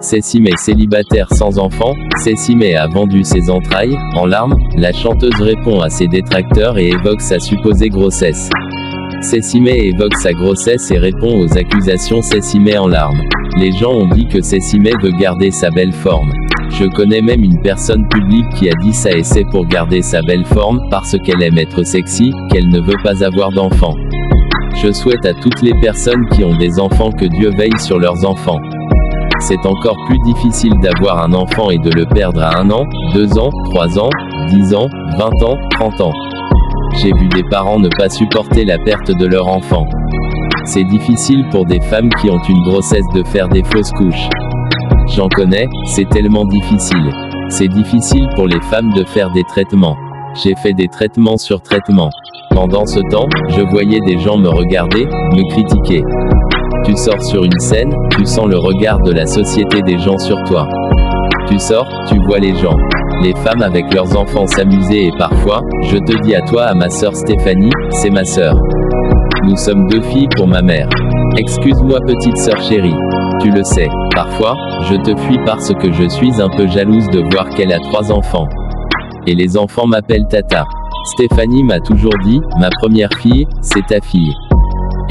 Cécimé célibataire sans enfant, Cécimé a vendu ses entrailles, en larmes, la chanteuse répond à ses détracteurs et évoque sa supposée grossesse. Cécimé évoque sa grossesse et répond aux accusations. Cécimé en larmes. Les gens ont dit que Cécimé veut garder sa belle forme. Je connais même une personne publique qui a dit ça et c'est pour garder sa belle forme, parce qu'elle aime être sexy, qu'elle ne veut pas avoir d'enfants. Je souhaite à toutes les personnes qui ont des enfants que Dieu veille sur leurs enfants. C'est encore plus difficile d'avoir un enfant et de le perdre à 1 an, 2 ans, 3 ans, 10 ans, 20 ans, 30 ans. J'ai vu des parents ne pas supporter la perte de leur enfant. C'est difficile pour des femmes qui ont une grossesse de faire des fausses couches. J'en connais, c'est tellement difficile. C'est difficile pour les femmes de faire des traitements. J'ai fait des traitements sur traitements. Pendant ce temps, je voyais des gens me regarder, me critiquer. Tu sors sur une scène, tu sens le regard de la société des gens sur toi. Tu sors, tu vois les gens. Les femmes avec leurs enfants s'amuser et parfois, je te dis à toi, à ma sœur Stéphanie, c'est ma sœur. Nous sommes 2 filles pour ma mère. Excuse-moi petite sœur chérie. Tu le sais, parfois, je te fuis parce que je suis un peu jalouse de voir qu'elle a 3 enfants. Et les enfants m'appellent Tata. Stéphanie m'a toujours dit, ma première fille, c'est ta fille.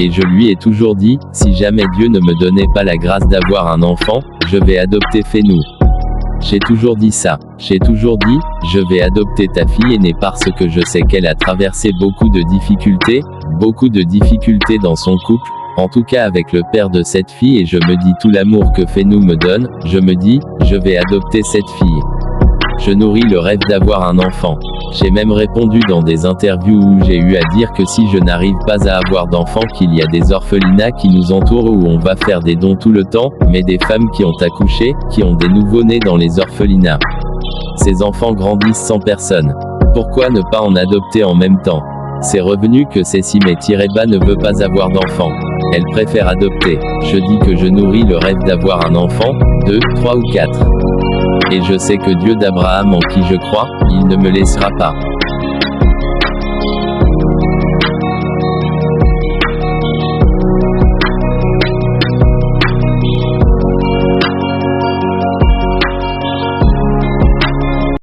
Et je lui ai toujours dit, si jamais Dieu ne me donnait pas la grâce d'avoir un enfant, je vais adopter Fénou. J'ai toujours dit ça. J'ai toujours dit, je vais adopter ta fille aînée parce que je sais qu'elle a traversé beaucoup de difficultés dans son couple, en tout cas avec le père de cette fille, et je me dis tout l'amour que Fénou me donne, je me dis, je vais adopter cette fille. Je nourris le rêve d'avoir un enfant. J'ai même répondu dans des interviews où j'ai eu à dire que si je n'arrive pas à avoir d'enfants, qu'il y a des orphelinats qui nous entourent où on va faire des dons tout le temps, mais des femmes qui ont accouché, qui ont des nouveau-nés dans les orphelinats. Ces enfants grandissent sans personne. Pourquoi ne pas en adopter en même temps? C'est revenu que Cécimé-Bas ne veut pas avoir d'enfants. Elle préfère adopter. Je dis que je nourris le rêve d'avoir un enfant, 2, 3 ou 4. Et je sais que Dieu d'Abraham en qui je crois, il ne me laissera pas.